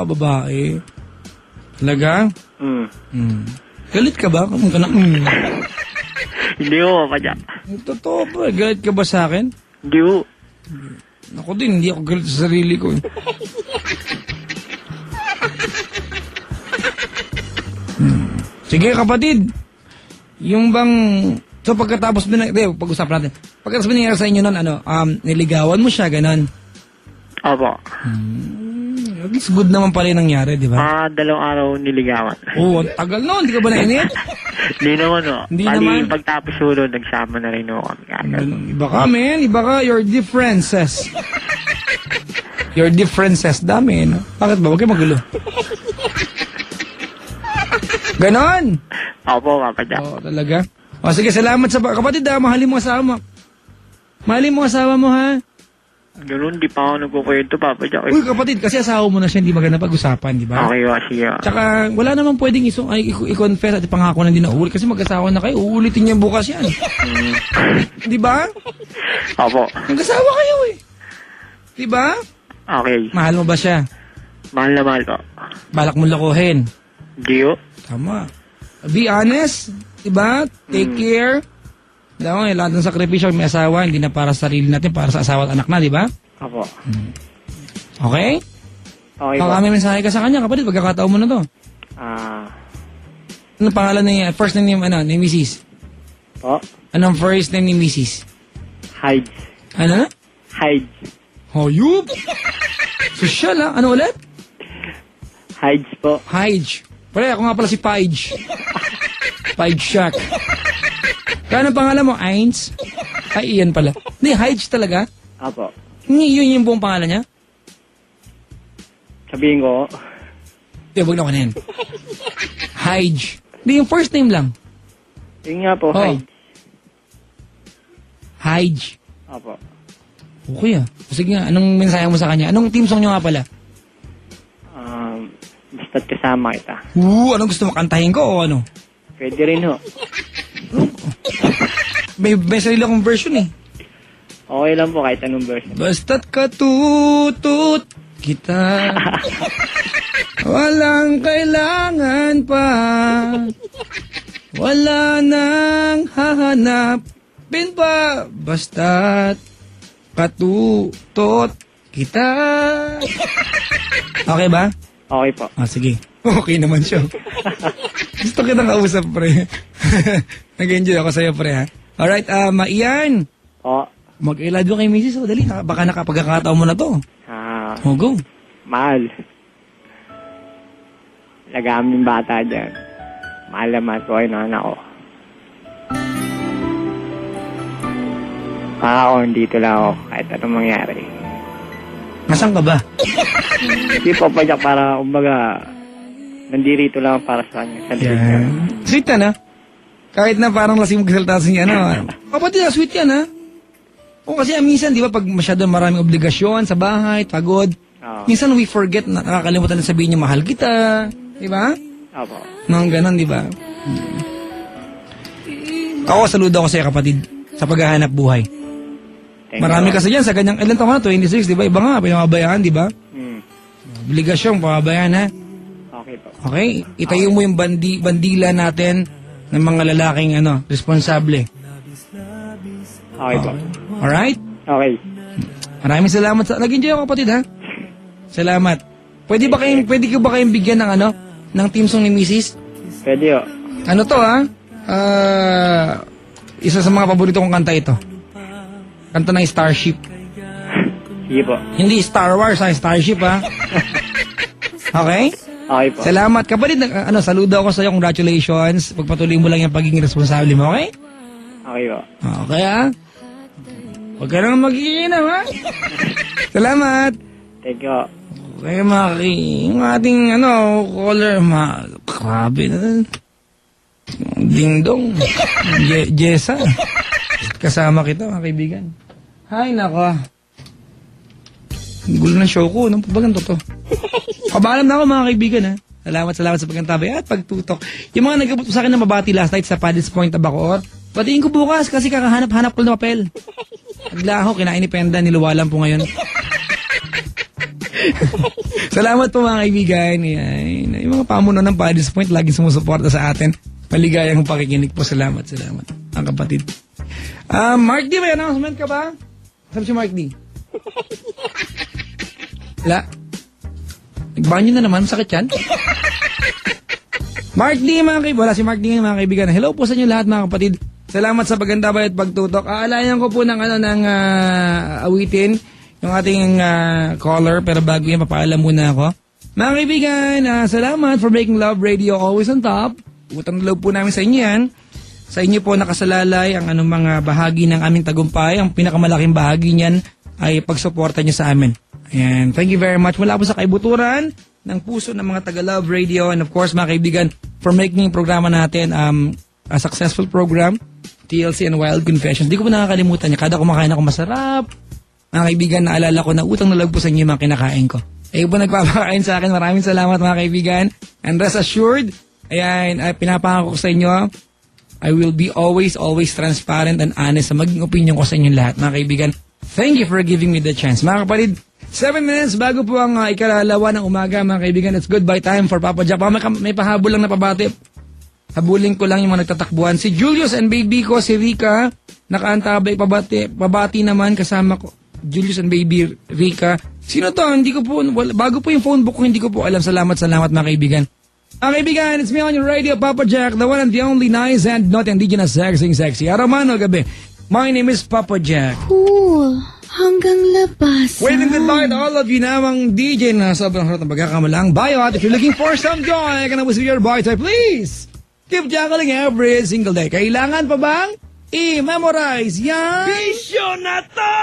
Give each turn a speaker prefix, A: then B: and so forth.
A: babae. Talaga? Galit ka ba? Kung ka na,
B: Hindi ko, Papa.
A: Totoo ba? Galit ka ba sa akin?
B: Hindi ko.
A: Ako din, hindi ako galit sa sarili ko. Sige kapatid, yung bang, so pagkatapos pag-usap natin, pagkatapos nangyari sa inyo nun, niligawan mo siya, ganon?
B: Opo.
A: At least good naman pala yung nangyari, di ba?
B: 2 araw niligawan.
A: Oo, tagal nun, hindi ka ba nainit?
B: Hindi naman, o.
A: Hindi
B: Pali
A: naman.
B: pagtapos ulo, nagsama na rin ako kami.
A: Iba ka, man. Iba ka. Your differences. Your differences. Dami, no? Bakit ba? Huwag kayo magulo. Ganon.
B: Opo, Papa.
A: Oo, talaga. O, sige, salamat sa... Kapatid, mahalin mo asawa mo. Mahalin mo asawa mo, ha?
B: Ganun, di pa ako nagkukwento, Papa.
A: Uy, kapatid, kasi asawa mo na siya, hindi maganda pag-usapan, di ba?
B: Okay, sige.
A: Tsaka, wala naman pwedeng i-confess at ipangako na din na uulit kasi mag-asawa na kayo, uulitin niya bukas yan. Di ba?
B: Opo.
A: Mag-asawa kayo eh. Di ba?
B: Okay.
A: Mahal mo ba siya?
B: Mahal na mahal ko.
A: Balak mo lakuhin.
B: Hindi ko.
A: Tama. Be honest. Di ba? Take care. Alam mo, lahat ng sakripisyo may asawa, hindi na para sa sarili natin, para sa asawa at anak na, di ba?
B: Opo.
A: Okay?
B: Okay po.
A: May mensahe ka sa kanya, kapatid, pagkakataon mo na to. Anong pangalan niya? First name ni Mrs.?
B: Po?
A: Anong first name ni Mrs.?
B: Hides.
A: Ano?
B: Hides.
A: Hayop! Social, ha? Ano ulit?
B: Hides po.
A: Hides. Pare, ako nga pala si Paige. Paige Shark. Kano pangalan mo? Ains? Ay, iyan pala. Hindi, Hides talaga?
B: Apo.
A: Yun yung buong pangalan niya?
B: Sabihin ko.
A: Hindi, huwag na ko na yan. Hides. Hindi, yung first name lang.
B: Yun nga po, Hides.
A: Hides.
B: Apo.
A: Okay ah. Sige nga, anong mensahe mo sa kanya? Anong team song nyo nga pala?
B: Basta't kasama kita.
A: Anong gusto mo? Kantahin ko o ano?
B: Pwede rin ho.
A: May sarili akong version eh.
B: Okay lang po kahit anong version.
A: Basta't katutut kita. Walang kailangan pa. Wala nang hahanapin pa. Basta't katutot kita. Okay ba?
B: Okay po.
A: Sige. Okay naman siya. Gusto kitang kausap, pre. Nag-enjoy ako sa'yo, pre, ha? Alright, Ian. I love you kay Mrs. Dali, baka nakapagkakataon mo na to. Go.
B: Mahal. Lagaming bata dyan. Mahal naman ko ay anak ko. Ako, dito lang ako kahit anong mangyari.
A: Nasaan ka ba?
B: Hindi po pa dyan para, kumbaga, nandirito lang para sa kanya.
A: Sweet yan, ha? Kahit na parang lasing magsalita sa niya, kapatid, sweet yan, ha? O kasi minsan, di ba, pag masyadong maraming obligasyon sa bahay, pagod, minsan we forget na nakakalimutan na sabihin niya, mahal kita. Di ba?
B: Opo.
A: Nang ganon, di ba? Ako, saludo ako sa'yo, kapatid, sa paghahanap buhay. Marami kasi dyan sa ganyang, ilan taon na, 26, di ba? Iba nga, pinababayaan, di ba? Obligasyon, pababayaan, ha?
B: Okay po.
A: Okay? Itayo mo yung bandila natin ng mga lalaking, responsable.
B: Okay po.
A: Alright?
B: Okay.
A: Maraming salamat nag-enjoy ako, kapatid, ha? Salamat. Pwede ko ba kayong bigyan ng ng team song ni Mrs.?
B: Pwede o.
A: Ano to, ha? Isa sa mga paborito kong kanta ito. Kanta ng Starship.
B: Sige po.
A: Hindi Star Wars, Starship, ha? Okay?
B: Okay po.
A: Salamat. Kapatid, saludo ako sa iyo. Congratulations. Pagpatuloy mo lang yung pagiging responsable mo, okay?
B: Okay po.
A: Okay, ha? Huwag ka nang mag-iinam, ha? Salamat.
B: Thank you.
A: Okay, Maki. Yung ating, caller, grabe na. Ding-dong. Jessa. Kasama kita, mga kaibigan. Hay, nako. Gulo ng show ko. Anong pabagan to? Kabaalam na ako, mga kaibigan, ha? Salamat sa pagkantabay at pagtutok. Yung mga nagabot sa akin na mabati last night sa Paddy's Point, Bacoor, batiin ko bukas kasi kakahanap-hanap ko ng papel. Aglaho, kinain ni Penda, niluwalan po ngayon. Salamat po mga kaibigan. Yan. Yung mga pamuno ng Paddy's Point, laging sumusuporta sa atin. Maligayang pakikinig po. Salamat. Ang kapatid. Mark D, may announcement ka ba? Sabi si Mark D. Wala. Nagbanyo na naman. Sakit yan. Mark D, mga kaibigan. Wala si Mark D, mga kaibigan. Hello po sa inyo lahat, mga kapatid. Salamat sa pagandabay at pagtutok. Aalayan ko po ng awitin yung ating caller, pero bago yan, papaalam muna ako. Mga kaibigan, salamat for making Love Radio always on top. Utang na loob po namin sa inyo yan. Sa inyo po nakasalalay ang anong mga bahagi ng aming tagumpay. Ang pinakamalaking bahagi niyan ay pagsuporta niyo sa amin. Ayan, thank you very much. Mula po sa kaibuturan ng puso ng mga taga-Love Radio, and of course mga kaibigan, for making yung programa natin a successful program, TLC and Wild Confessions. Di ko po nakakalimutan niya. Kada kumakain ako masarap. Mga kaibigan, naalala ko na utang na loob po sa inyo yung mga kinakain ko. Eh po nagpapakain sa akin. Maraming salamat mga kaibigan. And rest assured, ayan, pinapangako ko sa inyo, I will be always transparent and honest sa maging opinion ko sa inyong lahat, mga kaibigan. Thank you for giving me the chance. Mga kapatid, 7 minutes bago po ang ikalalawa ng umaga, mga kaibigan. It's goodbye time for Papa Jack. May pahabol lang na pabati. Habulin ko lang yung mga nagtatakbuhan. Si Julius and baby ko, si Rika, nakaantabay pabati naman kasama ko. Julius and baby Rika. Sino to? Hindi ko po, bago po yung phone book ko, hindi ko po alam. Salamat mga kaibigan. Mga kaibigan, it's me on your radio, Papa Jack, the one and the only nice and not indigenous sexy. Araw man o gabi. My name is Papa Jack.
C: Cool. Hanggang labas.
A: Waiting goodbye to all of you namang DJ na sobrang harap ng pagkakamalang. Bayo at if you're looking for some joy, can I was your boy toy, please? Keep juggling every single day. Kailangan pa bang i-memorize yan? Bisyo na to!